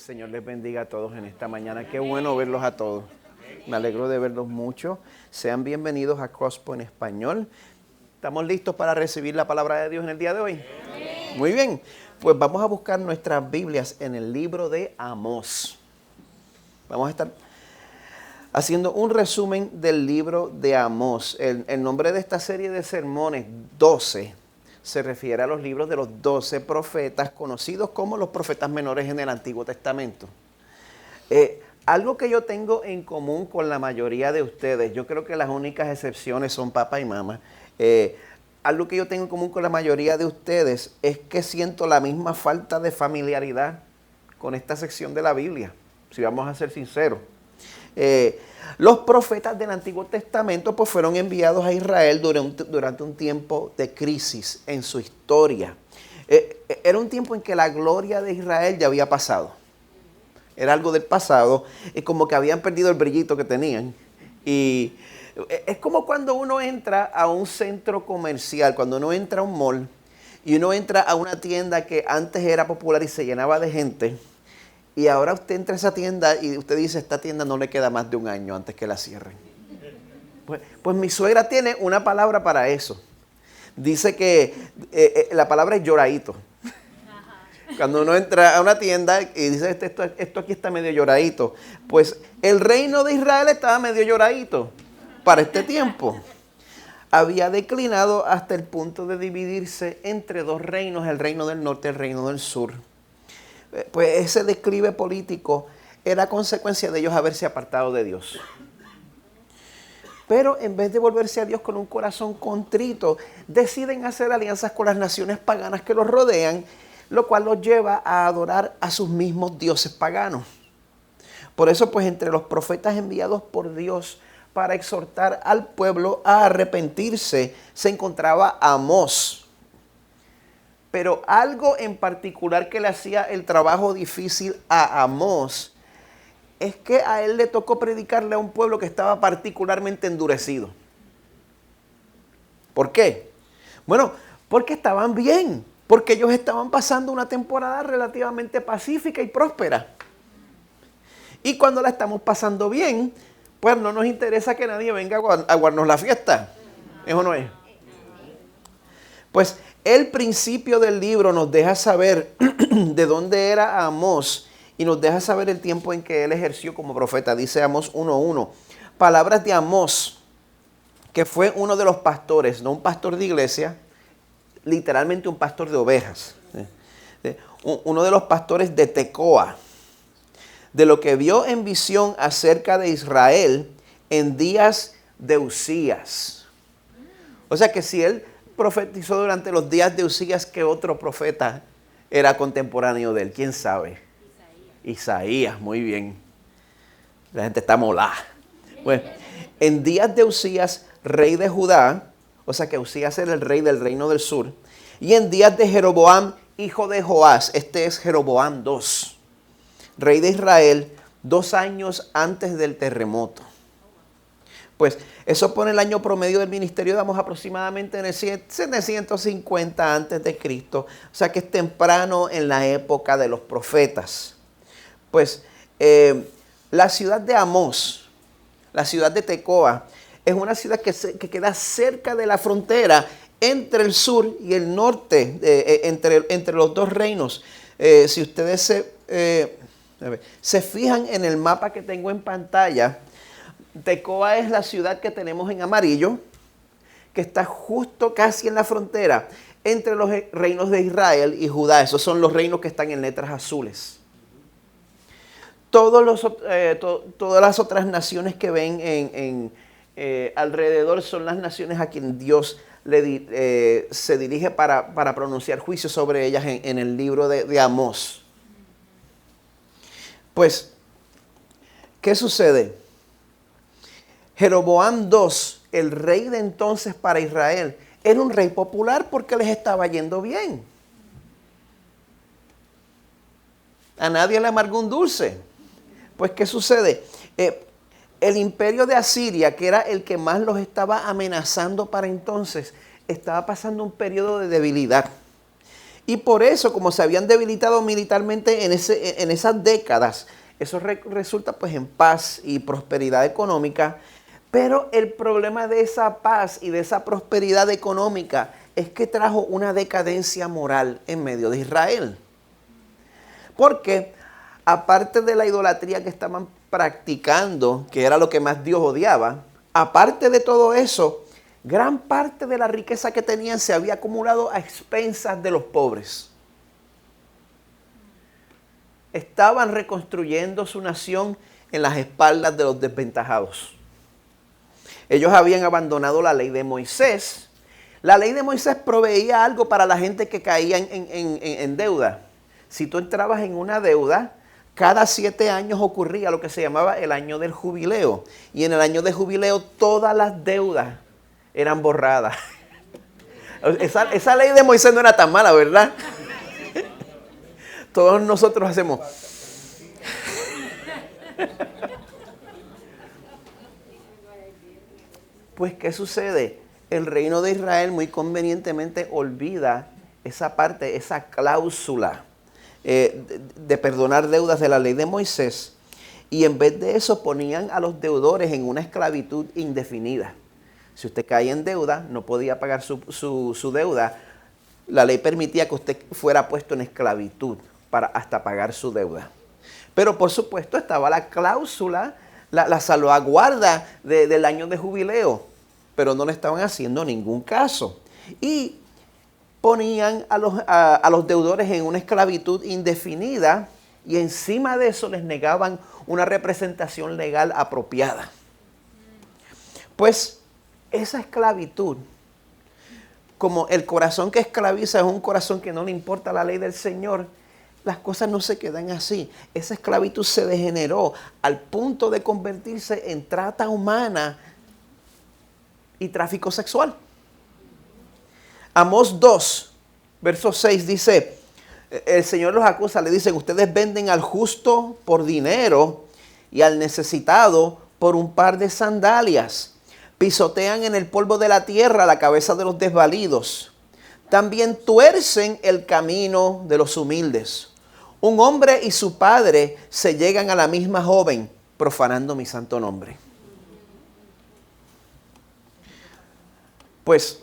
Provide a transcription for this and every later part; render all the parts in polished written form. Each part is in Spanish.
Señor les bendiga a todos en esta mañana. Qué bueno verlos a todos. Me alegro de verlos mucho. Sean bienvenidos a Crosspoint en español. ¿Estamos listos para recibir la palabra de Dios en el día de hoy? Muy bien. Pues vamos a buscar nuestras Biblias en el libro de Amós. Vamos a estar haciendo un resumen del libro de Amós. El nombre de esta serie de sermones, 12, se refiere a los libros de los 12 profetas conocidos como los profetas menores en el Antiguo Testamento. Algo que yo tengo en común con la mayoría de ustedes, yo creo que las únicas excepciones son papá y mamá. Algo que yo tengo en común con la mayoría de ustedes es que siento la misma falta de familiaridad con esta sección de la Biblia, si vamos a ser sinceros. Los profetas del Antiguo Testamento pues fueron enviados a Israel durante un tiempo de crisis en su historia. Era un tiempo en que la gloria de Israel ya había pasado. Era algo del pasado, como que habían perdido el brillito que tenían. Y es como cuando uno entra a un centro comercial, cuando uno entra a un mall y uno entra a una tienda que antes era popular y se llenaba de gente. Y ahora usted entra a esa tienda y usted dice, esta tienda no le queda más de un año antes que la cierren. Pues mi suegra tiene una palabra para eso. Dice que la palabra es lloradito. Cuando uno entra a una tienda y dice, esto aquí está medio lloradito. Pues el reino de Israel estaba medio lloradito para este tiempo. Había declinado hasta el punto de dividirse entre dos reinos, el reino del norte y el reino del sur. Pues ese declive político era consecuencia de ellos haberse apartado de Dios. Pero en vez de volverse a Dios con un corazón contrito, deciden hacer alianzas con las naciones paganas que los rodean, lo cual los lleva a adorar a sus mismos dioses paganos. Por eso, pues, entre los profetas enviados por Dios para exhortar al pueblo a arrepentirse, se encontraba Amós. Pero algo en particular que le hacía el trabajo difícil a Amós es que a él le tocó predicarle a un pueblo que estaba particularmente endurecido. ¿Por qué? Bueno, porque estaban bien, porque ellos estaban pasando una temporada relativamente pacífica y próspera. Y cuando la estamos pasando bien, pues no nos interesa que nadie venga a guardarnos la fiesta. ¿Eso no es? Pues el principio del libro nos deja saber de dónde era Amós y nos deja saber el tiempo en que él ejerció como profeta. Dice Amós 1:1. Palabras de Amós, que fue uno de los pastores, no un pastor de iglesia, literalmente un pastor de ovejas. Uno de los pastores de Tecoa, de lo que vio en visión acerca de Israel en días de Usías. O sea que si él profetizó durante los días de Usías, que otro profeta era contemporáneo de él, ¿quién sabe? Isaías, muy bien. La gente está molada. Bueno, en días de Usías, rey de Judá, o sea que Usías era el rey del reino del sur, y en días de Jeroboam, hijo de Joás, este es Jeroboam II, rey de Israel, 2 años antes del terremoto. Pues eso pone el año promedio del ministerio de Amós aproximadamente en el 750 antes de Cristo. O sea que es temprano en la época de los profetas. Pues la ciudad de Amós, la ciudad de Tecoa, es una ciudad que queda cerca de la frontera entre el sur y el norte, entre los dos reinos. Si ustedes se fijan en el mapa que tengo en pantalla, Tecoa es la ciudad que tenemos en amarillo, que está justo casi en la frontera entre los reinos de Israel y Judá. Esos son los reinos que están en letras azules. Todas las otras naciones que ven alrededor son las naciones a quien Dios se dirige para pronunciar juicio sobre ellas en el libro de Amós. Pues, ¿qué sucede? Jeroboam II, el rey de entonces para Israel, era un rey popular porque les estaba yendo bien. A nadie le amargó un dulce. Pues, ¿qué sucede? El imperio de Asiria, que era el que más los estaba amenazando para entonces, estaba pasando un periodo de debilidad. Y por eso, como se habían debilitado militarmente en esas décadas, eso resulta pues en paz y prosperidad económica. Pero el problema de esa paz y de esa prosperidad económica es que trajo una decadencia moral en medio de Israel. Porque aparte de la idolatría que estaban practicando, que era lo que más Dios odiaba, aparte de todo eso, gran parte de la riqueza que tenían se había acumulado a expensas de los pobres. Estaban reconstruyendo su nación en las espaldas de los desventajados. Ellos habían abandonado la ley de Moisés. La ley de Moisés proveía algo para la gente que caía en deuda. Si tú entrabas en una deuda, cada 7 años ocurría lo que se llamaba el año del jubileo. Y en el año de jubileo todas las deudas eran borradas. Esa ley de Moisés no era tan mala, ¿verdad? Todos nosotros hacemos... Pues, ¿qué sucede? El reino de Israel muy convenientemente olvida esa parte, esa cláusula de perdonar deudas de la ley de Moisés. Y en vez de eso ponían a los deudores en una esclavitud indefinida. Si usted caía en deuda, no podía pagar su deuda. La ley permitía que usted fuera puesto en esclavitud hasta pagar su deuda. Pero por supuesto estaba la cláusula, la salvaguarda del año de jubileo. Pero no le estaban haciendo ningún caso. Y ponían a los deudores en una esclavitud indefinida y encima de eso les negaban una representación legal apropiada. Pues esa esclavitud, como el corazón que esclaviza es un corazón que no le importa la ley del Señor, las cosas no se quedan así. Esa esclavitud se degeneró al punto de convertirse en trata humana y tráfico sexual. Amós 2, verso 6 dice, el Señor los acusa, le dicen, ustedes venden al justo por dinero y al necesitado por un par de sandalias. Pisotean en el polvo de la tierra la cabeza de los desvalidos. También tuercen el camino de los humildes. Un hombre y su padre se llegan a la misma joven, profanando mi santo nombre. Pues,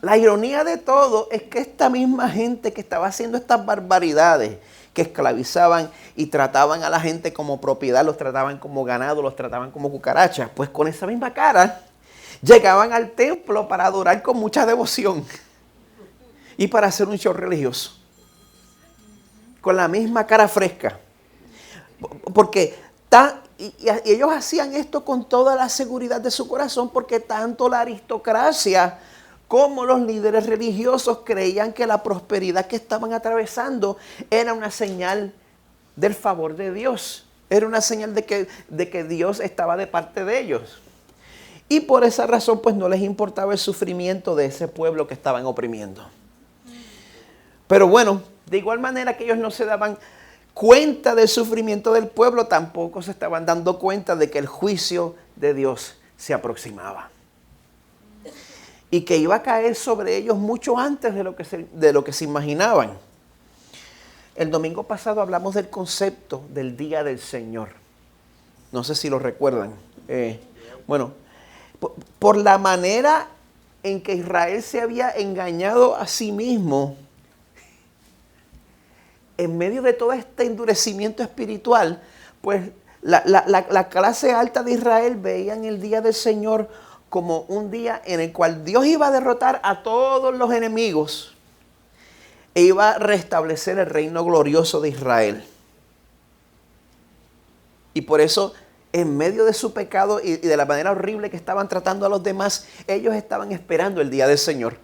la ironía de todo es que esta misma gente que estaba haciendo estas barbaridades, que esclavizaban y trataban a la gente como propiedad, los trataban como ganado, los trataban como cucarachas, pues con esa misma cara llegaban al templo para adorar con mucha devoción y para hacer un show religioso. Con la misma cara fresca. Porque y ellos hacían esto con toda la seguridad de su corazón porque tanto la aristocracia como los líderes religiosos creían que la prosperidad que estaban atravesando era una señal del favor de Dios. Era una señal de que Dios estaba de parte de ellos. Y por esa razón pues no les importaba el sufrimiento de ese pueblo que estaban oprimiendo. Pero bueno, de igual manera que ellos no se daban cuenta del sufrimiento del pueblo, tampoco se estaban dando cuenta de que el juicio de Dios se aproximaba. Y que iba a caer sobre ellos mucho antes de lo que se imaginaban. El domingo pasado hablamos del concepto del día del Señor. No sé si lo recuerdan. Bueno, por la manera en que Israel se había engañado a sí mismo, en medio de todo este endurecimiento espiritual, pues la clase alta de Israel veían el día del Señor como un día en el cual Dios iba a derrotar a todos los enemigos e iba a restablecer el reino glorioso de Israel. Y por eso, en medio de su pecado y de la manera horrible que estaban tratando a los demás, ellos estaban esperando el día del Señor.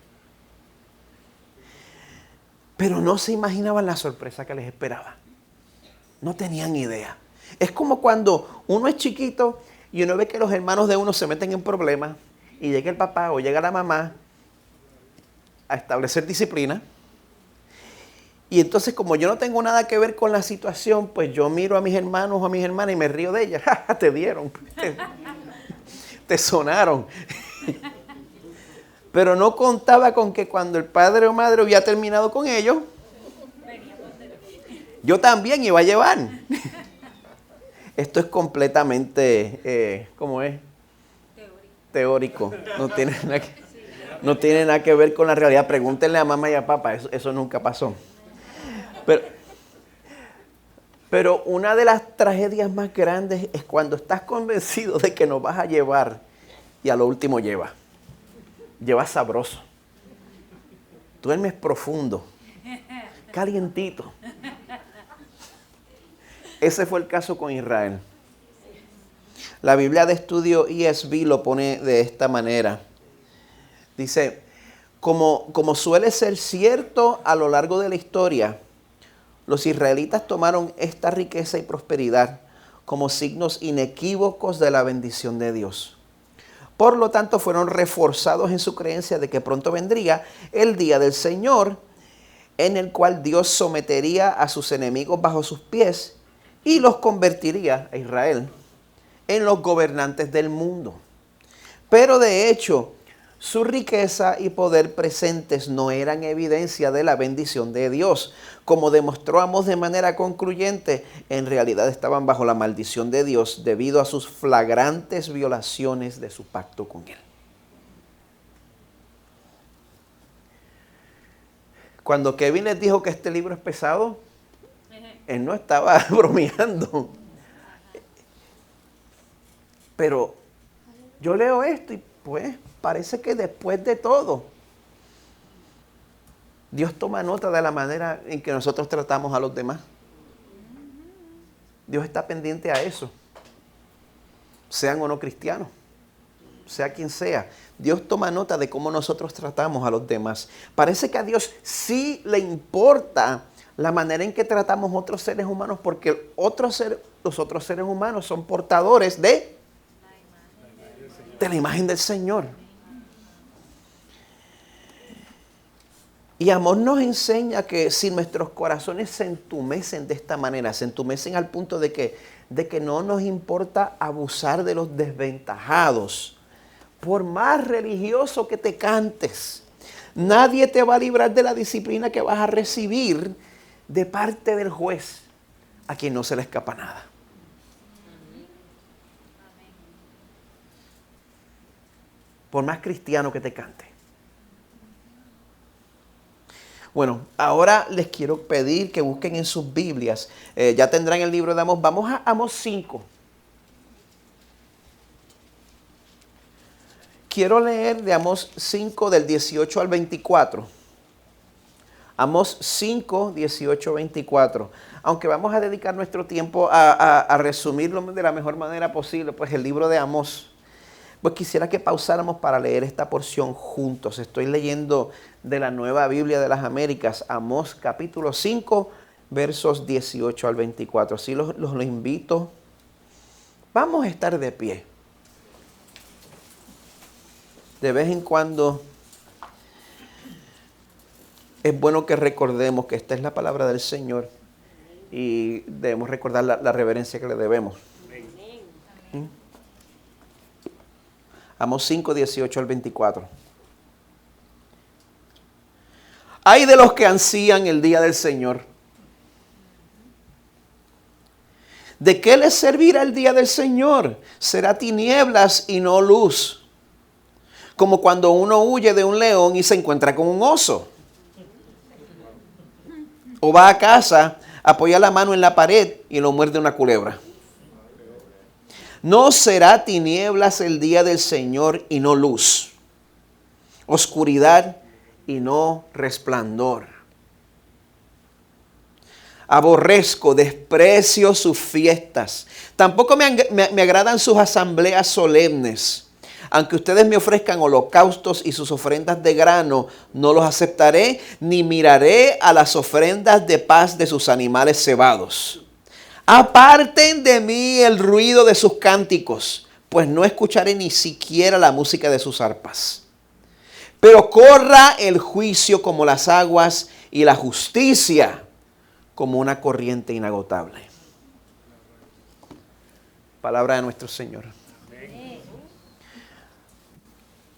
Pero no se imaginaban la sorpresa que les esperaba. No tenían idea. Es como cuando uno es chiquito y uno ve que los hermanos de uno se meten en problemas y llega el papá o llega la mamá a establecer disciplina. Y entonces, como yo no tengo nada que ver con la situación, pues yo miro a mis hermanos o a mis hermanas y me río de ellas. Te dieron, te sonaron. Pero no contaba con que cuando el padre o madre había terminado con ellos, yo también iba a llevar. Esto es completamente, ¿cómo es? Teórico. No tiene nada que ver con la realidad. Pregúntenle a mamá y a papá, eso nunca pasó. Pero una de las tragedias más grandes es cuando estás convencido de que nos vas a llevar y a lo último llevas sabroso. Duermes profundo, calientito. Ese fue el caso con Israel. La Biblia de estudio ESV lo pone de esta manera. Dice, como suele ser cierto a lo largo de la historia, los israelitas tomaron esta riqueza y prosperidad como signos inequívocos de la bendición de Dios. Por lo tanto, fueron reforzados en su creencia de que pronto vendría el día del Señor, en el cual Dios sometería a sus enemigos bajo sus pies y los convertiría a Israel en los gobernantes del mundo. Pero de hecho, su riqueza y poder presentes no eran evidencia de la bendición de Dios. Como demostró Amós de manera concluyente, en realidad estaban bajo la maldición de Dios debido a sus flagrantes violaciones de su pacto con Él. Cuando Kevin les dijo que este libro es pesado, él no estaba bromeando. Pero yo leo esto y pues parece que después de todo, Dios toma nota de la manera en que nosotros tratamos a los demás. Dios está pendiente a eso. Sean o no cristianos, sea quien sea. Dios toma nota de cómo nosotros tratamos a los demás. Parece que a Dios sí le importa la manera en que tratamos a otros seres humanos, porque los otros seres humanos son portadores de la imagen del Señor. Y Amós nos enseña que si nuestros corazones se entumecen de esta manera, se entumecen al punto de que no nos importa abusar de los desventajados, por más religioso que te cantes, nadie te va a librar de la disciplina que vas a recibir de parte del juez, a quien no se le escapa nada. Por más cristiano que te cante. Bueno, ahora les quiero pedir que busquen en sus Biblias. Ya tendrán el libro de Amós. Vamos a Amós 5. Quiero leer de Amós 5 del 18 al 24. Amós 5, 18, 24. Aunque vamos a dedicar nuestro tiempo a resumirlo de la mejor manera posible, pues el libro de Amós. Pues quisiera que pausáramos para leer esta porción juntos. Estoy leyendo de la Nueva Biblia de las Américas, Amós capítulo 5, versos 18 al 24. Así los invito. Vamos a estar de pie. De vez en cuando es bueno que recordemos que esta es la palabra del Señor y debemos recordar la reverencia que le debemos. ¿Mm? Amós 5, 18 al 24. Ay de los que ansían el día del Señor. ¿De qué les servirá el día del Señor? Será tinieblas y no luz. Como cuando uno huye de un león y se encuentra con un oso. O va a casa, apoya la mano en la pared y lo muerde una culebra. No será tinieblas el día del Señor y no luz, oscuridad y no resplandor. Aborrezco, desprecio sus fiestas. Tampoco me agradan sus asambleas solemnes. Aunque ustedes me ofrezcan holocaustos y sus ofrendas de grano, no los aceptaré, ni miraré a las ofrendas de paz de sus animales cebados. Aparten de mí el ruido de sus cánticos, pues no escucharé ni siquiera la música de sus arpas. Pero corra el juicio como las aguas y la justicia como una corriente inagotable. Palabra de nuestro Señor.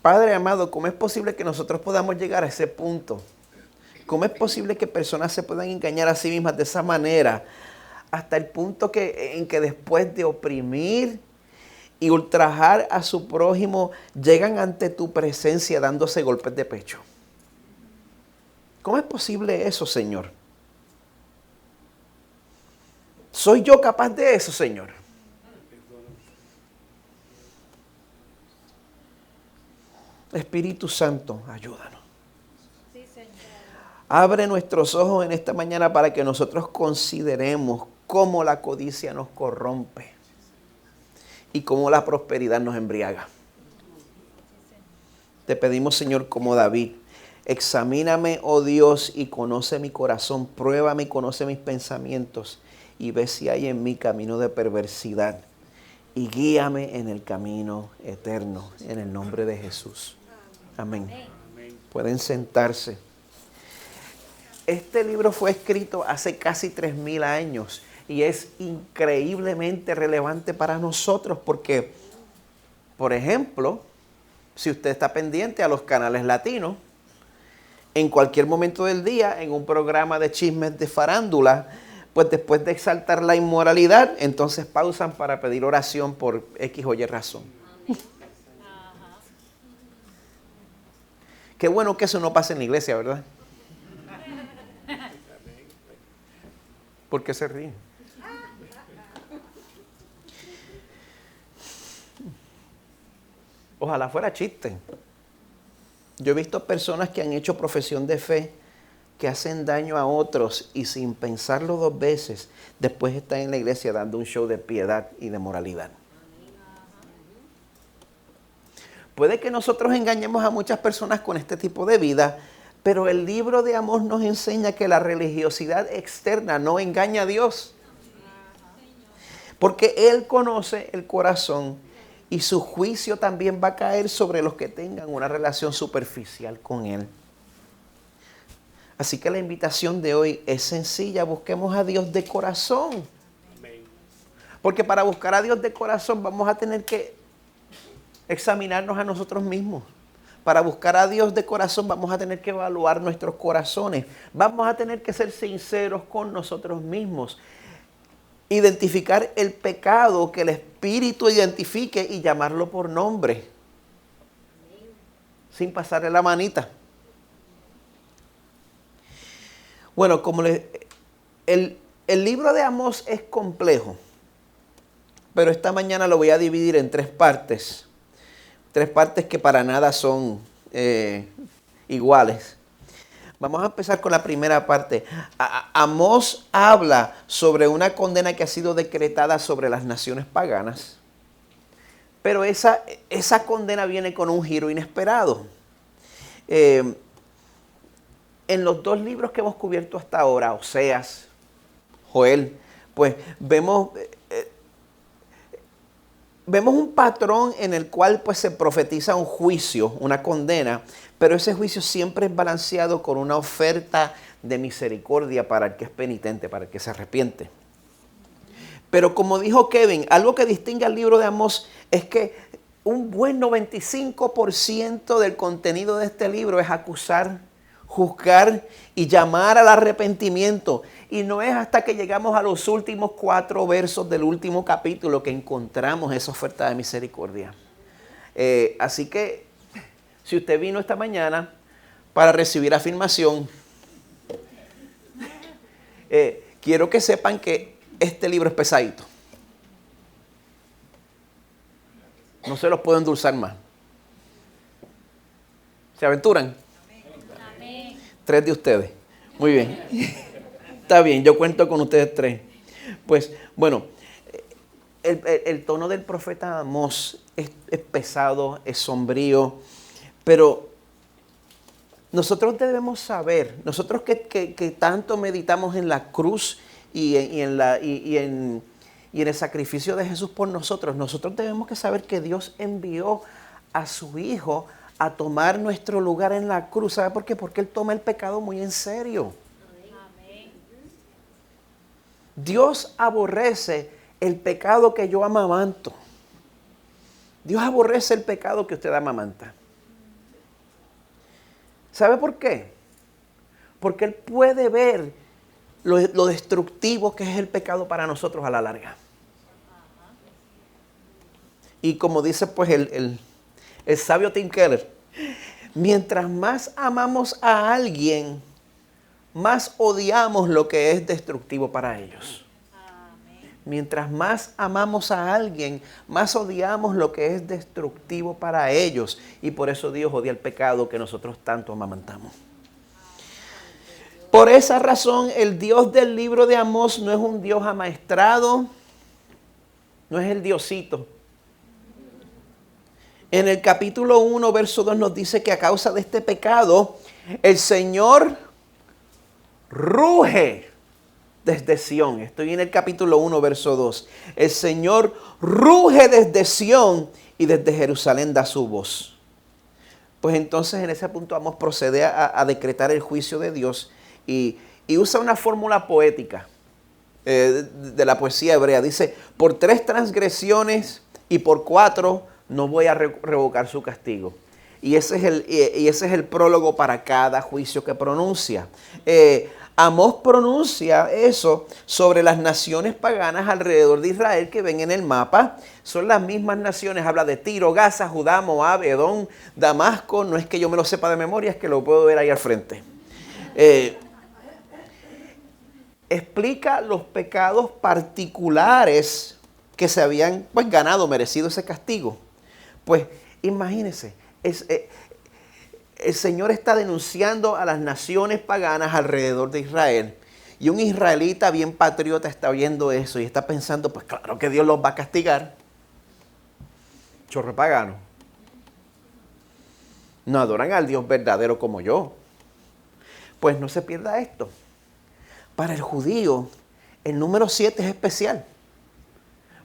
Padre amado, ¿cómo es posible que nosotros podamos llegar a ese punto? ¿Cómo es posible que personas se puedan engañar a sí mismas de esa manera? Hasta el punto en que después de oprimir y ultrajar a su prójimo, llegan ante tu presencia dándose golpes de pecho. ¿Cómo es posible eso, Señor? ¿Soy yo capaz de eso, Señor? Espíritu Santo, ayúdanos. Sí, Señor. Abre nuestros ojos en esta mañana para que nosotros consideremos cómo la codicia nos corrompe y cómo la prosperidad nos embriaga. Te pedimos, Señor, como David, examíname, oh Dios, y conoce mi corazón, pruébame y conoce mis pensamientos, y ve si hay en mí camino de perversidad, y guíame en el camino eterno, en el nombre de Jesús. Amén. Pueden sentarse. Este libro fue escrito hace casi 3000 años y es increíblemente relevante para nosotros porque, por ejemplo, si usted está pendiente a los canales latinos, en cualquier momento del día, en un programa de chismes de farándula, pues después de exaltar la inmoralidad, entonces pausan para pedir oración por X o Y razón. Qué bueno que eso no pase en la iglesia, ¿verdad? ¿Por qué se ríen? Ojalá fuera chiste. Yo he visto personas que han hecho profesión de fe, que hacen daño a otros y sin pensarlo dos veces, después están en la iglesia dando un show de piedad y de moralidad. Puede que nosotros engañemos a muchas personas con este tipo de vida, pero el libro de Amós nos enseña que la religiosidad externa no engaña a Dios. Porque Él conoce el corazón y su juicio también va a caer sobre los que tengan una relación superficial con Él. Así que la invitación de hoy es sencilla, busquemos a Dios de corazón. Porque para buscar a Dios de corazón vamos a tener que examinarnos a nosotros mismos. Para buscar a Dios de corazón vamos a tener que evaluar nuestros corazones. Vamos a tener que ser sinceros con nosotros mismos. Identificar el pecado que el Espíritu identifique y llamarlo por nombre. Sin pasarle la manita. Bueno, el libro de Amós es complejo. Pero esta mañana lo voy a dividir en 3 partes. 3 partes que para nada son iguales. Vamos a empezar con la primera parte. Amós habla sobre una condena que ha sido decretada sobre las naciones paganas. Pero esa condena viene con un giro inesperado. En los 2 libros que hemos cubierto hasta ahora, Oseas, Joel, pues vemos un patrón en el cual pues, se profetiza un juicio, una condena, pero ese juicio siempre es balanceado con una oferta de misericordia para el que es penitente, para el que se arrepiente. Pero como dijo Kevin, algo que distingue al libro de Amós es que un buen 95% del contenido de este libro es acusar, juzgar y llamar al arrepentimiento. Y no es hasta que llegamos a los últimos 4 versos del último capítulo que encontramos esa oferta de misericordia. Así que, si usted vino esta mañana para recibir afirmación, quiero que sepan que este libro es pesadito. No se los puedo endulzar más. ¿Se aventuran? Amén. 3 de ustedes. Muy bien. Está bien, yo cuento con ustedes 3. Pues, bueno, el tono del profeta Amós es pesado, es sombrío, pero nosotros debemos saber, nosotros que tanto meditamos en la cruz y en el sacrificio de Jesús por nosotros debemos que saber que Dios envió a su Hijo a tomar nuestro lugar en la cruz. ¿Sabe por qué? Porque Él toma el pecado muy en serio. Amén. Dios aborrece el pecado que yo amamanto. Dios aborrece el pecado que usted amamanta. ¿Sabe por qué? Porque Él puede ver lo destructivo que es el pecado para nosotros a la larga. Y como dice pues el sabio Tim Keller, mientras más amamos a alguien, más odiamos lo que es destructivo para ellos. Mientras más amamos a alguien, más odiamos lo que es destructivo para ellos. Y por eso Dios odia el pecado que nosotros tanto amamantamos. Por esa razón, el Dios del libro de Amós no es un Dios amaestrado, no es el Diosito. En el capítulo 1, verso 2 nos dice que a causa de este pecado, el Señor ruge desde Sión. Estoy en el capítulo 1, verso 2. El Señor ruge desde Sión y desde Jerusalén da su voz. Pues entonces en ese punto Amós procede a decretar el juicio de Dios y usa una fórmula poética de la poesía hebrea. Dice, por 3 transgresiones y por 4 no voy a revocar su castigo. Y ese es el prólogo para cada juicio que pronuncia. Amós pronuncia eso sobre las naciones paganas alrededor de Israel que ven en el mapa. Son las mismas naciones, habla de Tiro, Gaza, Judá, Moab, Edom, Damasco. No es que yo me lo sepa de memoria, es que lo puedo ver ahí al frente. Explica los pecados particulares que se habían pues ganado, merecido ese castigo. Pues imagínense, el Señor está denunciando a las naciones paganas alrededor de Israel. Y un israelita bien patriota está viendo eso y está pensando, pues claro que Dios los va a castigar. Chorro pagano. No adoran al Dios verdadero como yo. Pues no se pierda esto. Para el judío, el número 7 es especial.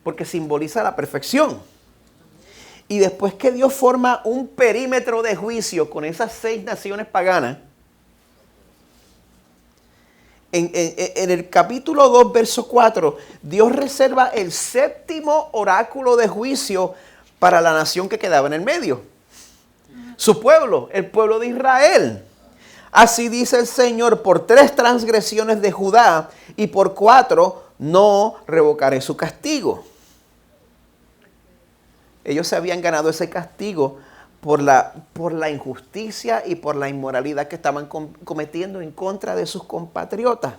Porque simboliza la perfección. Y después que Dios forma un perímetro de juicio con esas 6 naciones paganas, en el capítulo 2, verso 4, Dios reserva el 7º oráculo de juicio para la nación que quedaba en el medio. Su pueblo, el pueblo de Israel. Así dice el Señor, por 3 transgresiones de Judá y por 4 no revocaré su castigo. Ellos se habían ganado ese castigo por la injusticia y por la inmoralidad que estaban cometiendo en contra de sus compatriotas.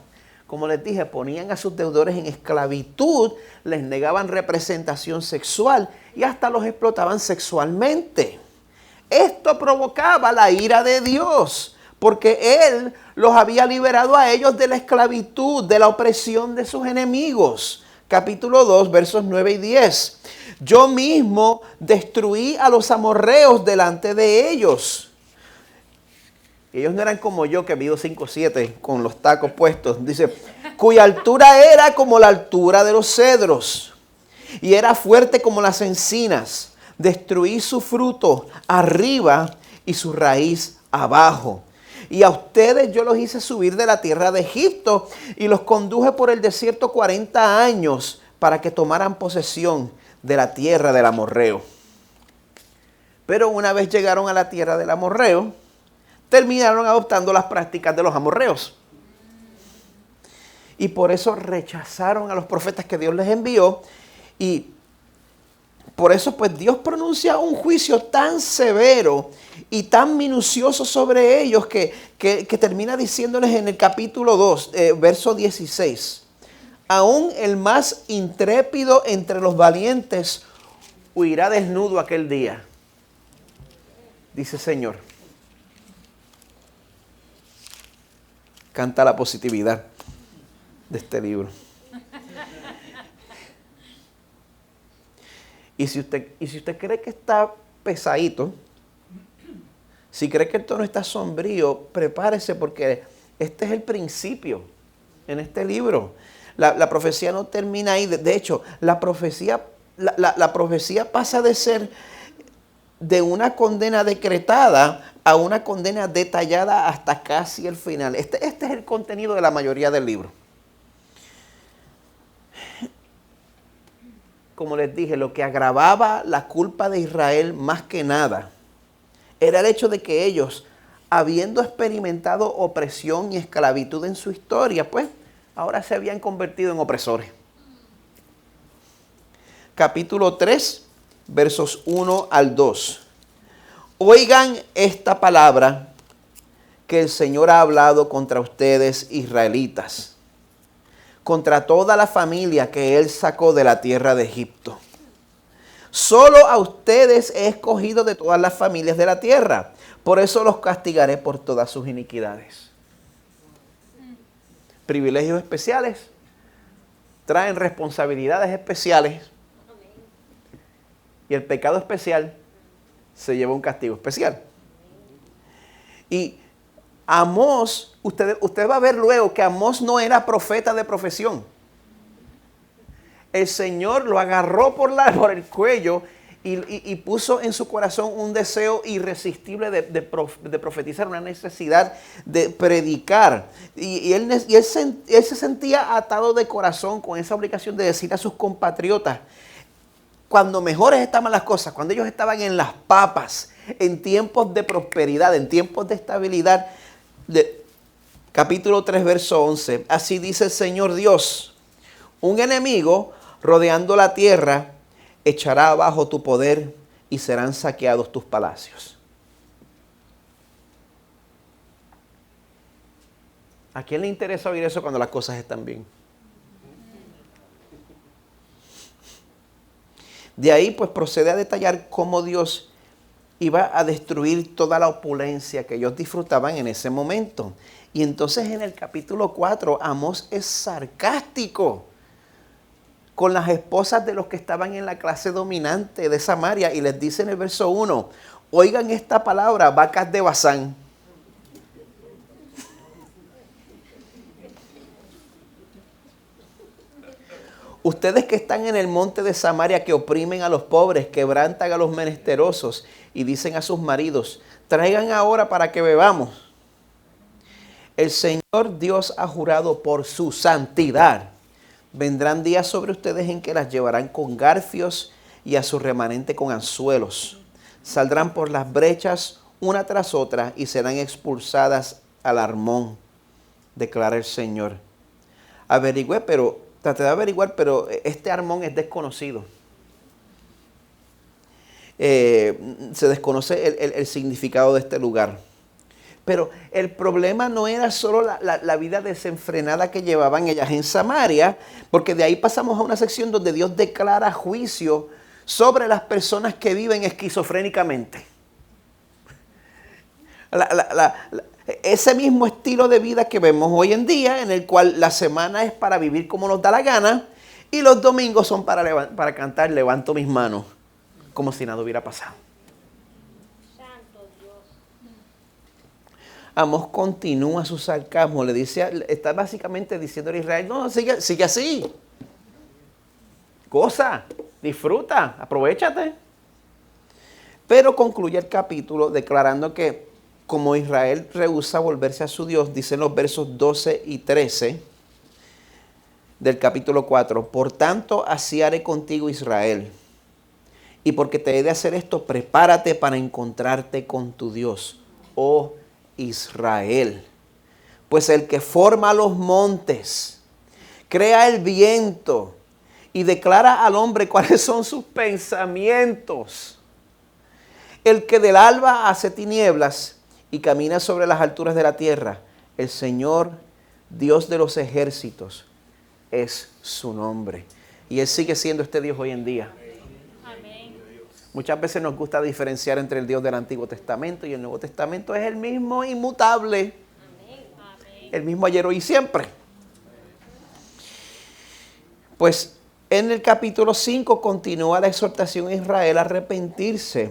Como les dije, ponían a sus deudores en esclavitud, les negaban representación sexual y hasta los explotaban sexualmente. Esto provocaba la ira de Dios, porque Él los había liberado a ellos de la esclavitud, de la opresión de sus enemigos. Capítulo 2, versos 9 y 10. Yo mismo destruí a los amorreos delante de ellos. Ellos no eran como yo, que mido 5'7", con los tacos puestos. Dice, cuya altura era como la altura de los cedros, y era fuerte como las encinas. Destruí su fruto arriba y su raíz abajo. Y a ustedes yo los hice subir de la tierra de Egipto y los conduje por el desierto 40 años para que tomaran posesión de la tierra del amorreo. Pero una vez llegaron a la tierra del amorreo, terminaron adoptando las prácticas de los amorreos. Y por eso rechazaron a los profetas que Dios les envió. Y por eso pues Dios pronuncia un juicio tan severo y tan minucioso sobre ellos que termina diciéndoles en el capítulo 2, verso 16. Aún el más intrépido entre los valientes huirá desnudo aquel día, dice el Señor. Canta la positividad de este libro. Y si usted cree que está pesadito, si cree que el tono está sombrío, prepárese porque este es el principio en este libro. La profecía no termina ahí. De hecho, la profecía pasa de ser de una condena decretada a una condena detallada hasta casi el final. Este es el contenido de la mayoría del libro. Como les dije, lo que agravaba la culpa de Israel más que nada era el hecho de que ellos habiendo experimentado opresión y esclavitud en su historia, pues ahora se habían convertido en opresores. Capítulo 3, versos 1 al 2. Oigan esta palabra que el Señor ha hablado contra ustedes, israelitas, contra toda la familia que Él sacó de la tierra de Egipto. Solo a ustedes he escogido de todas las familias de la tierra. Por eso los castigaré por todas sus iniquidades. Privilegios especiales traen responsabilidades especiales. Y el pecado especial se lleva un castigo especial. Y Amós, usted va a ver luego que Amós no era profeta de profesión. El Señor lo agarró por el cuello y puso en su corazón un deseo irresistible de profetizar, una necesidad de predicar. Y él se sentía atado de corazón con esa obligación de decir a sus compatriotas, cuando mejores estaban las cosas, cuando ellos estaban en las papas, en tiempos de prosperidad, en tiempos de estabilidad, capítulo 3, verso 11, así dice el Señor Dios, un enemigo rodeando la tierra echará abajo tu poder y serán saqueados tus palacios. ¿A quién le interesa oír eso cuando las cosas están bien? De ahí pues procede a detallar cómo Dios iba a destruir toda la opulencia que ellos disfrutaban en ese momento. Y entonces en el capítulo 4, Amós es sarcástico con las esposas de los que estaban en la clase dominante de Samaria y les dice en el verso 1, oigan esta palabra, vacas de Basán. Ustedes que están en el monte de Samaria, que oprimen a los pobres, quebrantan a los menesterosos y dicen a sus maridos, traigan ahora para que bebamos. El Señor Dios ha jurado por su santidad. Vendrán días sobre ustedes en que las llevarán con garfios y a su remanente con anzuelos. Saldrán por las brechas una tras otra y serán expulsadas al Armón, declara el Señor. Traté de averiguar, pero este Armón es desconocido. Se desconoce el significado de este lugar. Pero el problema no era solo la vida desenfrenada que llevaban ellas en Samaria, porque de ahí pasamos a una sección donde Dios declara juicio sobre las personas que viven esquizofrénicamente. Ese mismo estilo de vida que vemos hoy en día, en el cual la semana es para vivir como nos da la gana y los domingos son para cantar levanto mis manos, como si nada hubiera pasado. Santo Dios. Amós continúa su sarcasmo, le dice, está básicamente diciendo a Israel, no, sigue así. Goza, disfruta, aprovéchate. Pero concluye el capítulo declarando que como Israel rehúsa volverse a su Dios, dicen los versos 12 y 13 del capítulo 4, por tanto así haré contigo, Israel, y porque te he de hacer esto, prepárate para encontrarte con tu Dios, oh Israel. Pues el que forma los montes, crea el viento y declara al hombre cuáles son sus pensamientos. El que del alba hace tinieblas y camina sobre las alturas de la tierra, el Señor, Dios de los ejércitos, es su nombre. Y Él sigue siendo este Dios hoy en día. Amén. Muchas veces nos gusta diferenciar entre el Dios del Antiguo Testamento y el Nuevo Testamento. Es el mismo inmutable. Amén. El mismo ayer, hoy y siempre. Pues en el capítulo 5 continúa la exhortación a Israel a arrepentirse.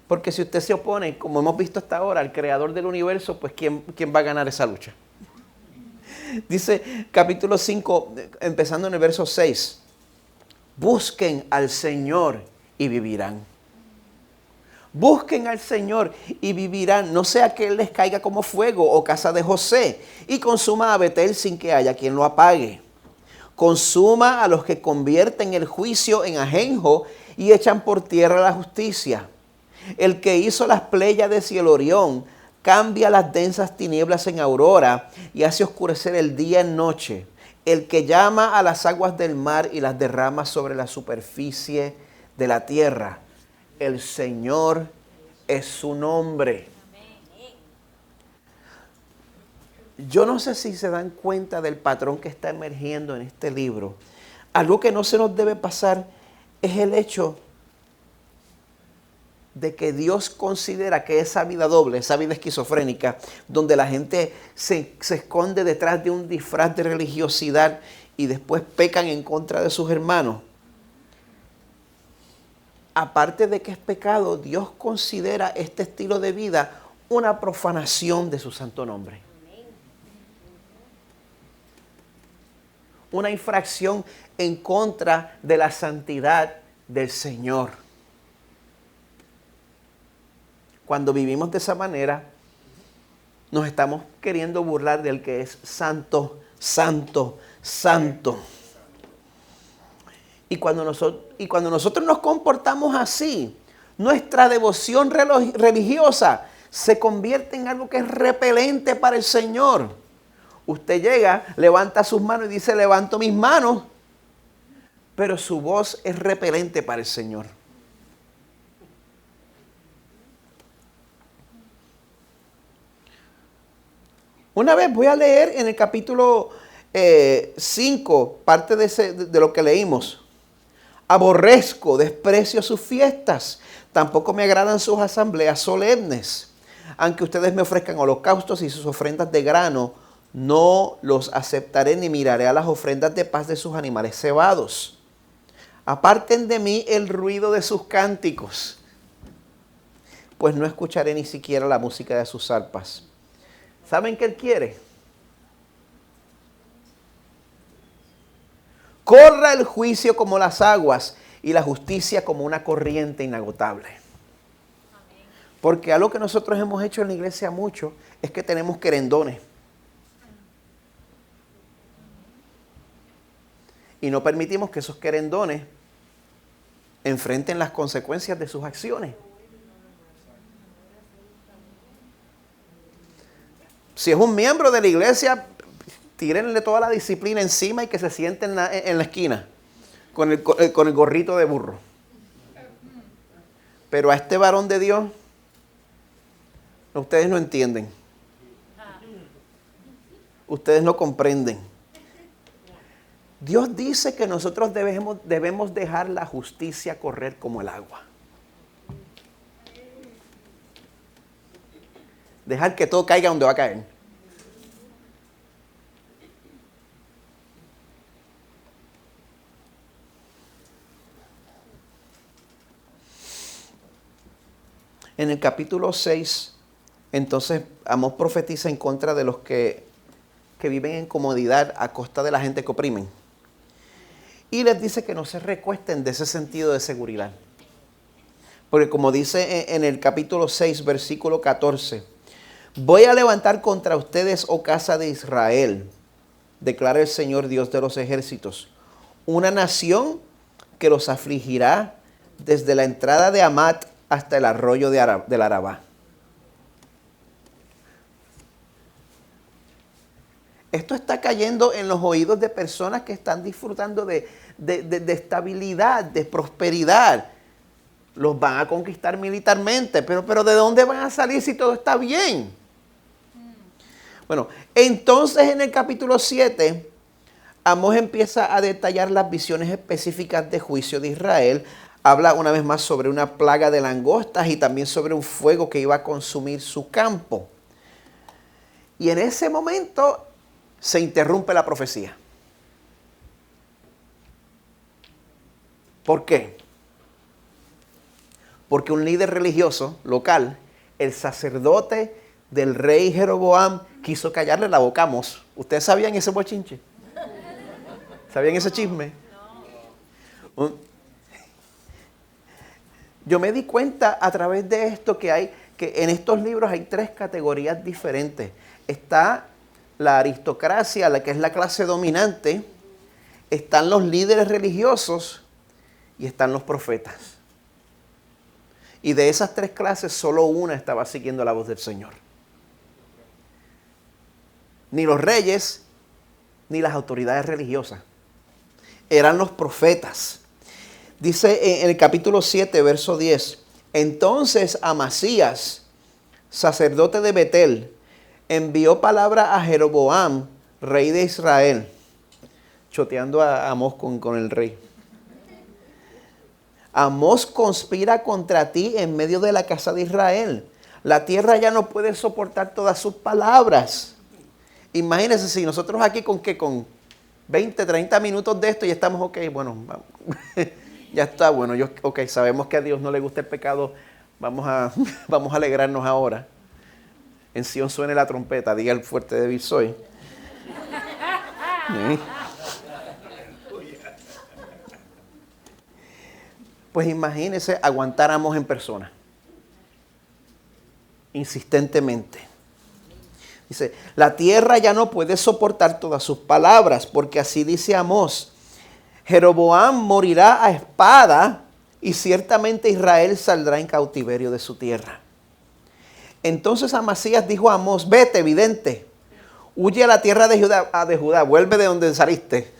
Porque si usted se opone, como hemos visto hasta ahora, al creador del universo, pues ¿quién va a ganar esa lucha? Dice capítulo 5, empezando en el verso 6. Busquen al Señor y vivirán. Busquen al Señor y vivirán. No sea que Él les caiga como fuego o casa de José y consuma a Betel sin que haya quien lo apague. Consuma a los que convierten el juicio en ajenjo y echan por tierra la justicia. El que hizo las Pléyades y el Orión, cambia las densas tinieblas en aurora y hace oscurecer el día en noche. El que llama a las aguas del mar y las derrama sobre la superficie de la tierra. El Señor es su nombre. Yo no sé si se dan cuenta del patrón que está emergiendo en este libro. Algo que no se nos debe pasar es el hecho de que Dios considera que esa vida doble, esa vida esquizofrénica, donde la gente se esconde detrás de un disfraz de religiosidad y después pecan en contra de sus hermanos. Aparte de que es pecado, Dios considera este estilo de vida una profanación de su santo nombre. Una infracción en contra de la santidad del Señor. Cuando vivimos de esa manera, nos estamos queriendo burlar del que es santo, santo, santo. Y cuando nosotros nos comportamos así, nuestra devoción religiosa se convierte en algo que es repelente para el Señor. Usted llega, levanta sus manos y dice, levanto mis manos, pero su voz es repelente para el Señor. Una vez voy a leer en el capítulo 5, parte de lo que leímos. Aborrezco, desprecio sus fiestas, tampoco me agradan sus asambleas solemnes. Aunque ustedes me ofrezcan holocaustos y sus ofrendas de grano, no los aceptaré ni miraré a las ofrendas de paz de sus animales cebados. Aparten de mí el ruido de sus cánticos, pues no escucharé ni siquiera la música de sus arpas. ¿Saben qué Él quiere? Corra el juicio como las aguas y la justicia como una corriente inagotable. Porque algo que nosotros hemos hecho en la iglesia mucho es que tenemos querendones. Y no permitimos que esos querendones enfrenten las consecuencias de sus acciones. Si es un miembro de la iglesia, tírenle toda la disciplina encima y que se siente en la esquina con el gorrito de burro. Pero a este varón de Dios, ustedes no entienden. Ustedes no comprenden. Dios dice que nosotros debemos dejar la justicia correr como el agua. Dejar que todo caiga donde va a caer. En el capítulo 6, entonces Amós profetiza en contra de los que viven en comodidad a costa de la gente que oprimen. Y les dice que no se recuesten de ese sentido de seguridad. Porque como dice en el capítulo 6, versículo 14, voy a levantar contra ustedes, oh casa de Israel, declara el Señor Dios de los ejércitos, una nación que los afligirá desde la entrada de Hamat hasta el arroyo del Arabá. Esto está cayendo en los oídos de personas que están disfrutando de estabilidad, de prosperidad. Los van a conquistar militarmente, pero ¿de dónde van a salir si todo está bien? Bueno, entonces en el capítulo 7, Amós empieza a detallar las visiones específicas de juicio de Israel. Habla una vez más sobre una plaga de langostas y también sobre un fuego que iba a consumir su campo. Y en ese momento se interrumpe la profecía. ¿Por qué? Porque un líder religioso local, el sacerdote del rey Jeroboam, quiso callarle la boca a Amós. ¿Ustedes sabían ese bochinche? ¿Sabían ese chisme? No. Yo me di cuenta a través de esto que en estos libros hay 3 categorías diferentes. Está la aristocracia, la que es la clase dominante, están los líderes religiosos y están los profetas. Y de esas 3 clases, solo una estaba siguiendo la voz del Señor. ni los reyes, ni las autoridades religiosas. Eran los profetas. Dice en el capítulo 7, verso 10. Entonces Amasías, sacerdote de Betel, envió palabra a Jeroboam, rey de Israel. Choteando a Amós con el rey. Amós conspira contra ti en medio de la casa de Israel. La tierra ya no puede soportar todas sus palabras. Imagínense si nosotros aquí con 20, 30 minutos de esto ya estamos ok, bueno, ya está, bueno, sabemos que a Dios no le gusta el pecado, vamos a alegrarnos ahora. En Sion suene la trompeta, diga el fuerte débil soy. ¿Sí? Pues imagínense aguantar a Amós en persona. Insistentemente. Dice, la tierra ya no puede soportar todas sus palabras, porque así dice Amós, Jeroboam morirá a espada y ciertamente Israel saldrá en cautiverio de su tierra. Entonces Amasías dijo a Amós, vete, vidente, huye a la tierra de Judá, vuelve de donde saliste.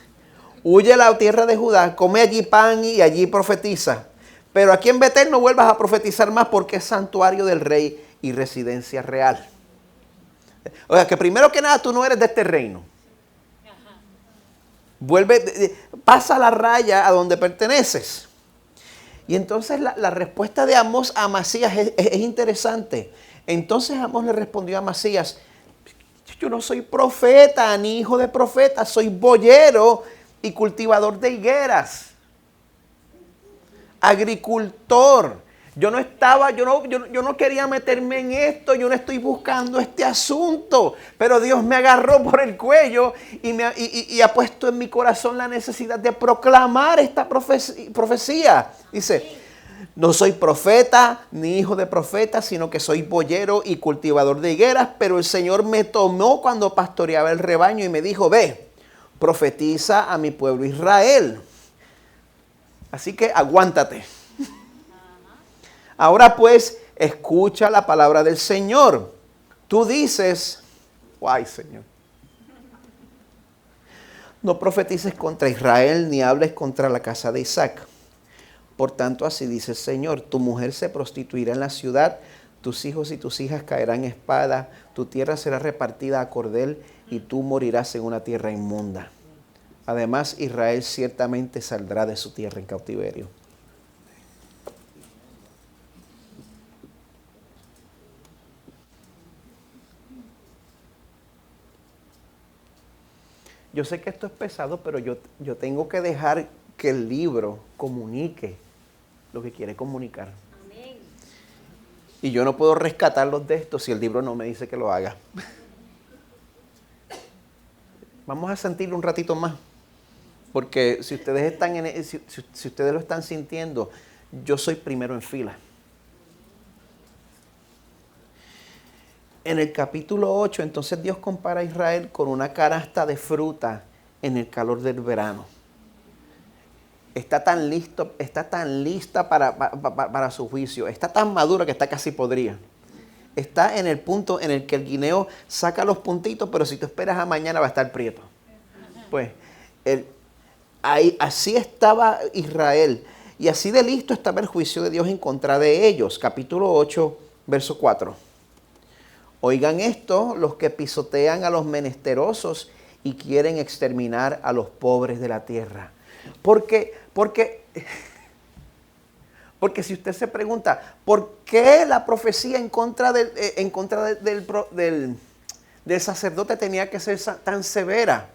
Huye a la tierra de Judá, come allí pan y allí profetiza. Pero aquí en Betel no vuelvas a profetizar más porque es santuario del rey y residencia real. O sea, que primero que nada tú no eres de este reino. Pasa la raya a donde perteneces. Y entonces la respuesta de Amós a Amasías es interesante. Entonces Amós le respondió a Amasías, yo no soy profeta ni hijo de profeta, soy boyero y cultivador de higueras, agricultor. Yo no quería meterme en esto, yo no estoy buscando este asunto, pero Dios me agarró por el cuello y ha puesto en mi corazón la necesidad de proclamar esta profecía. Dice, no soy profeta ni hijo de profeta, sino que soy boyero y cultivador de higueras, pero el Señor me tomó cuando pastoreaba el rebaño y me dijo, ve, profetiza a mi pueblo Israel. Así que aguántate. Ahora pues, escucha la palabra del Señor. Tú dices, ay Señor, no profetices contra Israel ni hables contra la casa de Isaac. Por tanto, así dice el Señor, tu mujer se prostituirá en la ciudad, tus hijos y tus hijas caerán espada, tu tierra será repartida a cordel y tú morirás en una tierra inmunda. Además, Israel ciertamente saldrá de su tierra en cautiverio. Yo sé que esto es pesado, pero yo tengo que dejar que el libro comunique lo que quiere comunicar. Amén. Y yo no puedo rescatarlos de esto si el libro no me dice que lo haga. Vamos a sentirlo un ratito más. Porque si ustedes si ustedes lo están sintiendo, yo soy primero en fila. En el capítulo 8, entonces Dios compara a Israel con una canasta de fruta en el calor del verano. Está tan lista para su juicio. Está tan madura que está casi podrida. Está en el punto en el que el guineo saca los puntitos, pero si tú esperas a mañana va a estar prieto. Pues así estaba Israel. Y así de listo estaba el juicio de Dios en contra de ellos. Capítulo 8, verso 4. Oigan esto, los que pisotean a los menesterosos y quieren exterminar a los pobres de la tierra. Porque si usted se pregunta, ¿por qué la profecía en contra del sacerdote tenía que ser tan severa?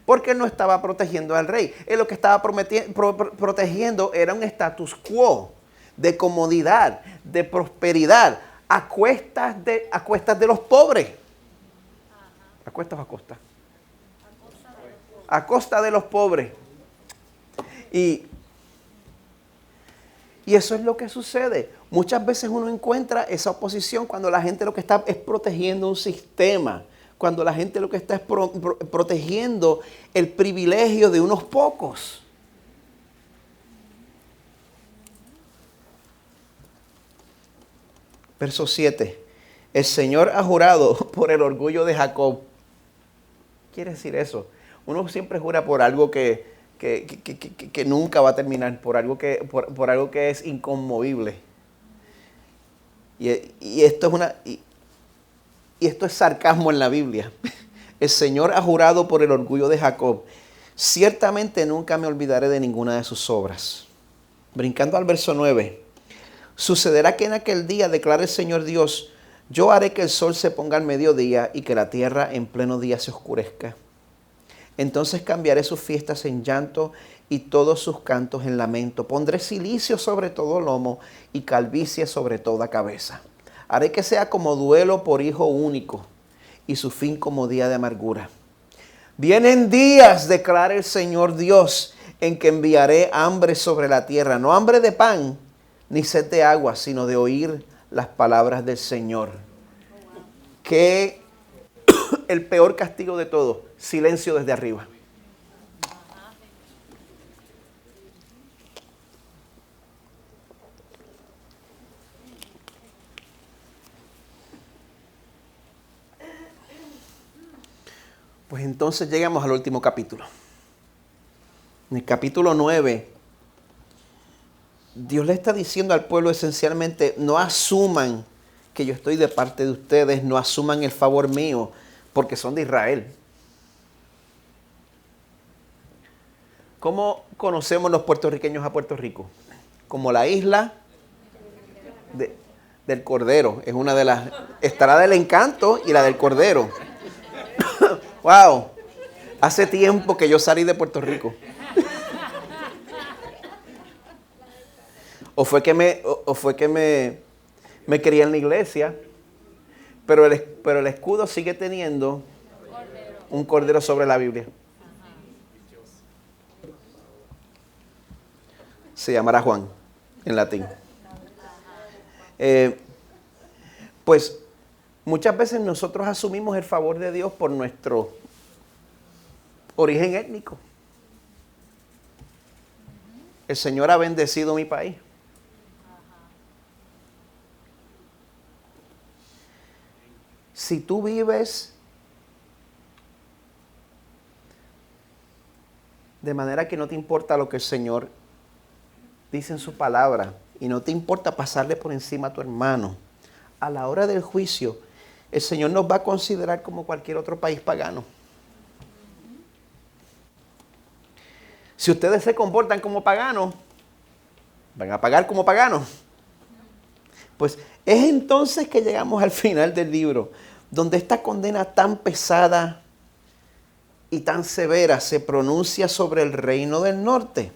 Porque no estaba protegiendo al rey. Él lo que estaba protegiendo era un status quo de comodidad, de prosperidad, a cuestas de los pobres. ¿A cuestas o a costa? A costa de los pobres. Y eso es lo que sucede. Muchas veces uno encuentra esa oposición cuando la gente lo que está es protegiendo un sistema. Cuando la gente lo que está es protegiendo el privilegio de unos pocos. Verso 7. El Señor ha jurado por el orgullo de Jacob. quiere decir eso? Uno siempre jura por algo que nunca va a terminar, por algo que es inconmovible. Y esto es sarcasmo en la Biblia. El Señor ha jurado por el orgullo de Jacob: ciertamente nunca me olvidaré de ninguna de sus obras. Brincando al verso 9. Sucederá que en aquel día, declara el Señor Dios, yo haré que el sol se ponga al mediodía y que la tierra en pleno día se oscurezca. Entonces cambiaré sus fiestas en llanto y todos sus cantos en lamento. Pondré cilicio sobre todo lomo y calvicie sobre toda cabeza. Haré que sea como duelo por hijo único y su fin como día de amargura. Vienen días, declara el Señor Dios, en que enviaré hambre sobre la tierra, no hambre de pan ni sed de agua, sino de oír las palabras del Señor. Que el peor castigo de todo, silencio desde arriba. Pues entonces llegamos al último capítulo. En el capítulo 9, Dios le está diciendo al pueblo esencialmente: no asuman que yo estoy de parte de ustedes, no asuman el favor mío, porque son de Israel. ¿Cómo conocemos los puertorriqueños a Puerto Rico? Como la isla del Cordero. Es una de las... Estará del Encanto y la del Cordero. ¡Wow! Hace tiempo que yo salí de Puerto Rico. O fue que me crié en la iglesia, pero el escudo sigue teniendo un cordero sobre la Biblia. Se llamará Juan en latín. Pues muchas veces nosotros asumimos el favor de Dios por nuestro origen étnico. El Señor ha bendecido mi país. Si tú vives de manera que no te importa lo que el Señor dice en su palabra y no te importa pasarle por encima a tu hermano, a la hora del juicio, el Señor nos va a considerar como cualquier otro país pagano. Si ustedes se comportan como paganos, van a pagar como paganos. Pues es entonces que llegamos al final del libro, donde esta condena tan pesada y tan severa se pronuncia sobre el reino del norte.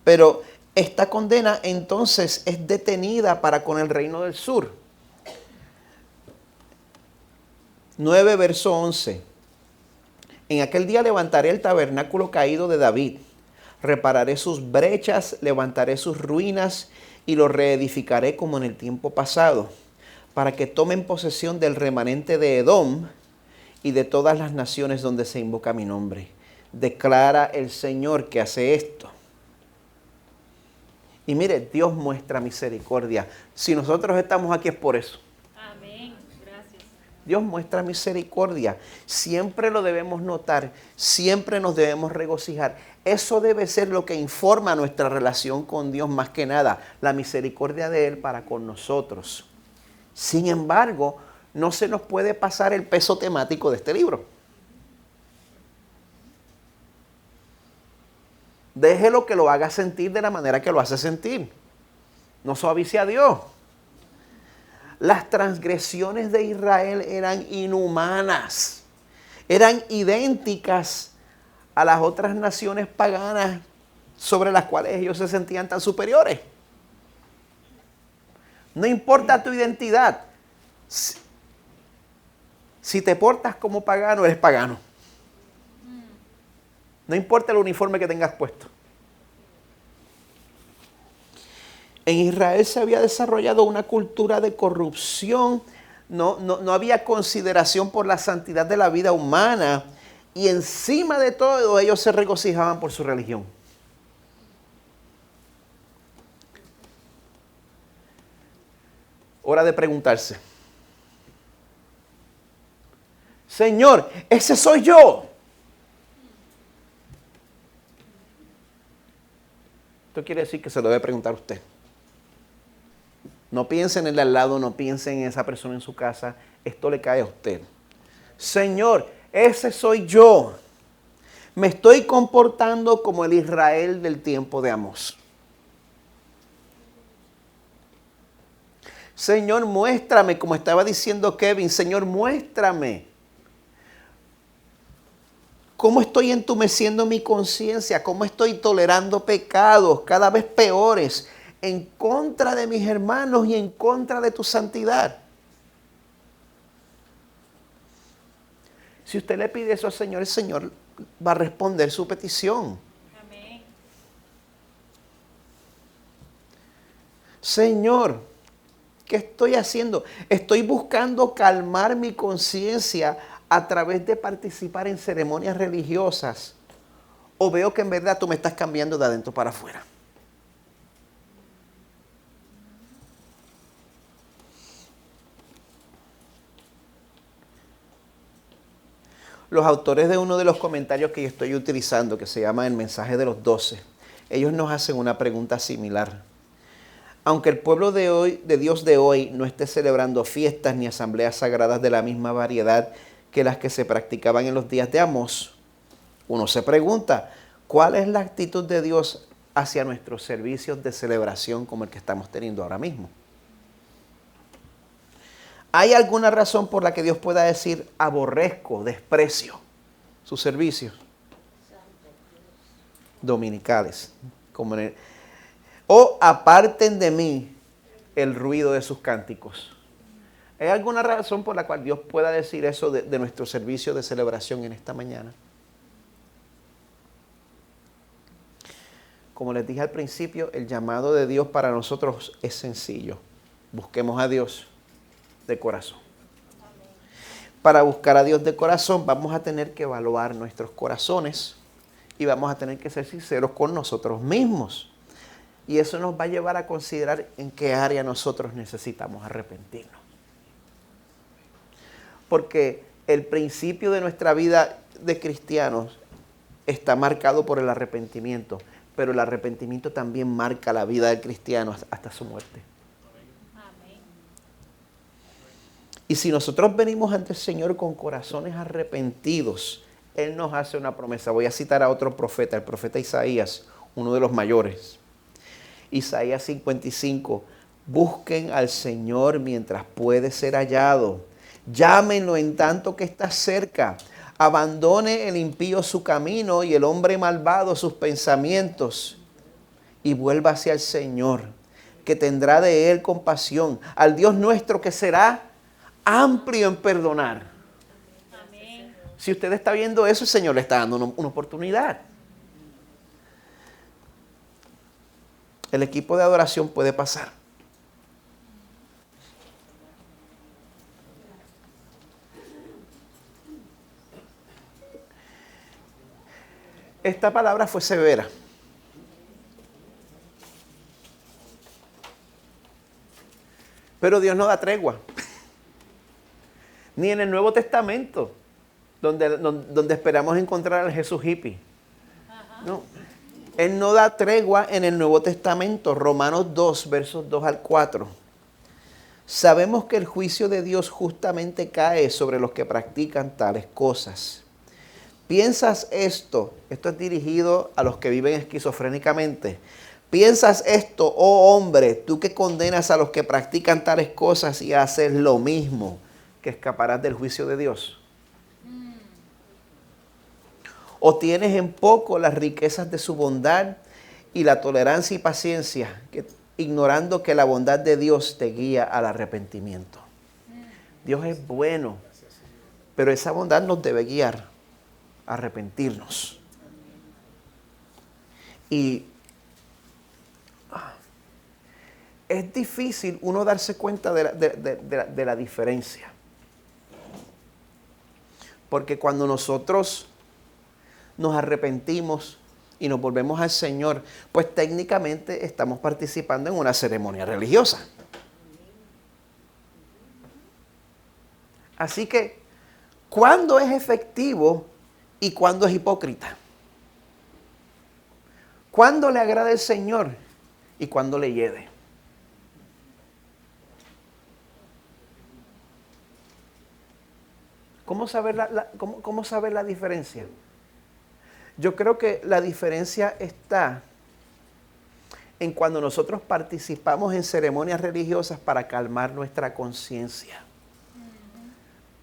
Pero esta condena entonces es detenida para con el reino del sur. 9 verso 11. En aquel día levantaré el tabernáculo caído de David, repararé sus brechas, levantaré sus ruinas y lo reedificaré como en el tiempo pasado, para que tomen posesión del remanente de Edom y de todas las naciones donde se invoca mi nombre. Declara el Señor que hace esto. Y mire, Dios muestra misericordia. Si nosotros estamos aquí es por eso. Amén. Gracias. Dios muestra misericordia. Siempre lo debemos notar, siempre nos debemos regocijar. Eso debe ser lo que informa nuestra relación con Dios más que nada, la misericordia de Él para con nosotros. Sin embargo, no se nos puede pasar el peso temático de este libro. Déjelo que lo haga sentir de la manera que lo hace sentir. No suavice a Dios. Las transgresiones de Israel eran inhumanas. Eran idénticas a las otras naciones paganas sobre las cuales ellos se sentían tan superiores. No importa tu identidad. Si te portas como pagano, eres pagano. No importa el uniforme que tengas puesto. En Israel se había desarrollado una cultura de corrupción. No había consideración por la santidad de la vida humana. Y encima de todo, ellos se regocijaban por su religión. Hora de preguntarse: Señor, ese soy yo. Esto quiere decir que se lo debe preguntar usted. No piense en el de al lado, no piense en esa persona en su casa. Esto le cae a usted. Señor, ese soy yo. Me estoy comportando como el Israel del tiempo de Amós. Señor, muéstrame, como estaba diciendo Kevin, Señor, muéstrame cómo estoy entumeciendo mi conciencia, cómo estoy tolerando pecados cada vez peores en contra de mis hermanos y en contra de tu santidad. Si usted le pide eso al Señor, el Señor va a responder su petición. Amén. Señor, ¿qué estoy haciendo? Estoy buscando calmar mi conciencia a través de participar en ceremonias religiosas. O veo que en verdad tú me estás cambiando de adentro para afuera. Los autores de uno de los comentarios que yo estoy utilizando, que se llama El mensaje de los 12, ellos nos hacen una pregunta similar. Aunque el pueblo de hoy, de Dios de hoy, no esté celebrando fiestas ni asambleas sagradas de la misma variedad que las que se practicaban en los días de Amós, uno se pregunta, ¿cuál es la actitud de Dios hacia nuestros servicios de celebración como el que estamos teniendo ahora mismo? ¿Hay alguna razón por la que Dios pueda decir aborrezco, desprecio sus servicios dominicales? O aparten de mí el ruido de sus cánticos. ¿Hay alguna razón por la cual Dios pueda decir eso de nuestro servicio de celebración en esta mañana? Como les dije al principio, el llamado de Dios para nosotros es sencillo. Busquemos a Dios de corazón. Para buscar a Dios de corazón vamos a tener que evaluar nuestros corazones y vamos a tener que ser sinceros con nosotros mismos. Y eso nos va a llevar a considerar en qué área nosotros necesitamos arrepentirnos. Porque el principio de nuestra vida de cristianos está marcado por el arrepentimiento, pero el arrepentimiento también marca la vida del cristiano hasta su muerte. Amén. Y si nosotros venimos ante el Señor con corazones arrepentidos, Él nos hace una promesa. Voy a citar a otro profeta, el profeta Isaías, uno de los mayores. Isaías 55, busquen al Señor mientras puede ser hallado. Llámenlo en tanto que está cerca. Abandone el impío su camino y el hombre malvado sus pensamientos. Y vuelva hacia el Señor, que tendrá de él compasión. Al Dios nuestro que será amplio en perdonar. Amén. Si usted está viendo eso, el Señor le está dando una oportunidad. El equipo de adoración puede pasar. Esta palabra fue severa. Pero Dios no da tregua. Ni en el Nuevo Testamento, donde esperamos encontrar al Jesús hippie. No. Él no da tregua en el Nuevo Testamento. Romanos 2, versos 2 al 4. Sabemos que el juicio de Dios justamente cae sobre los que practican tales cosas. ¿Piensas esto? Esto es dirigido a los que viven esquizofrénicamente. ¿Piensas esto, oh hombre, tú que condenas a los que practican tales cosas y haces lo mismo, que escaparás del juicio de Dios? ¿O tienes en poco las riquezas de su bondad y la tolerancia y paciencia, ignorando que la bondad de Dios te guía al arrepentimiento? Dios es bueno, pero esa bondad nos debe guiar a arrepentirnos. Y es difícil uno darse cuenta de la diferencia. Porque cuando nosotros nos arrepentimos y nos volvemos al Señor, pues técnicamente estamos participando en una ceremonia religiosa. Así que, ¿cuándo es efectivo y cuándo es hipócrita? ¿Cuándo le agrada el Señor y cuándo le hiede? ¿Cómo saber la diferencia? Yo creo que la diferencia está en cuando nosotros participamos en ceremonias religiosas para calmar nuestra conciencia.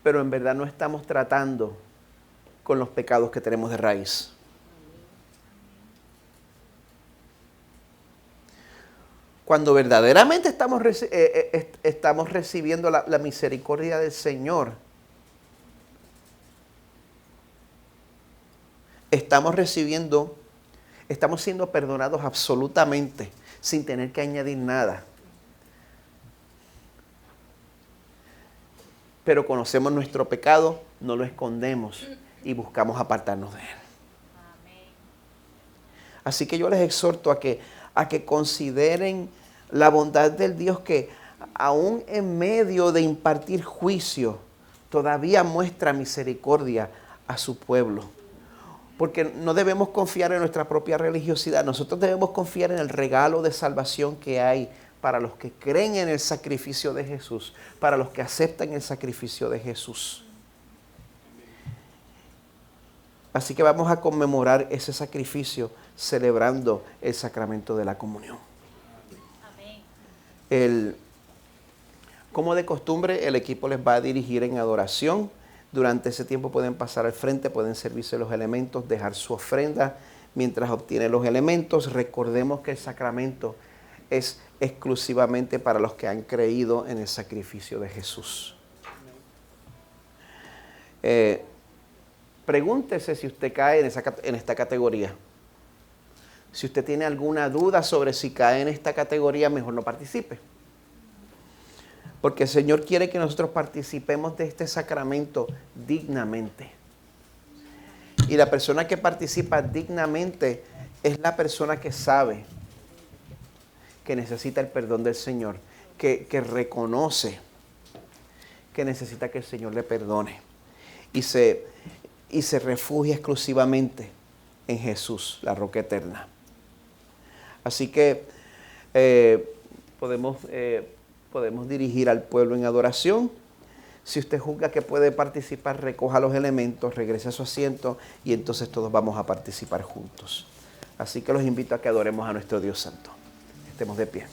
Pero en verdad no estamos tratando con los pecados que tenemos de raíz. Cuando verdaderamente estamos recibiendo la misericordia del Señor, estamos siendo perdonados absolutamente, sin tener que añadir nada. Pero conocemos nuestro pecado, no lo escondemos y buscamos apartarnos de él. Así que yo les exhorto a que consideren la bondad del Dios que aún en medio de impartir juicio, todavía muestra misericordia a su pueblo. Porque no debemos confiar en nuestra propia religiosidad, nosotros debemos confiar en el regalo de salvación que hay para los que creen en el sacrificio de Jesús, para los que aceptan el sacrificio de Jesús. Así que vamos a conmemorar ese sacrificio celebrando el sacramento de la comunión. Amén. Como de costumbre, el equipo les va a dirigir en adoración. Durante ese tiempo pueden pasar al frente, pueden servirse los elementos, dejar su ofrenda mientras obtienen los elementos. Recordemos que el sacramento es exclusivamente para los que han creído en el sacrificio de Jesús. Pregúntese si usted cae en esta categoría. Si usted tiene alguna duda sobre si cae en esta categoría, mejor no participe. Porque el Señor quiere que nosotros participemos de este sacramento dignamente. Y la persona que participa dignamente es la persona que sabe que necesita el perdón del Señor, que reconoce que necesita que el Señor le perdone y se refugia exclusivamente en Jesús, la roca eterna. Así que podemos dirigir al pueblo en adoración. Si usted juzga que puede participar, recoja los elementos, regrese a su asiento y entonces todos vamos a participar juntos. Así que los invito a que adoremos a nuestro Dios Santo. Estemos de pie.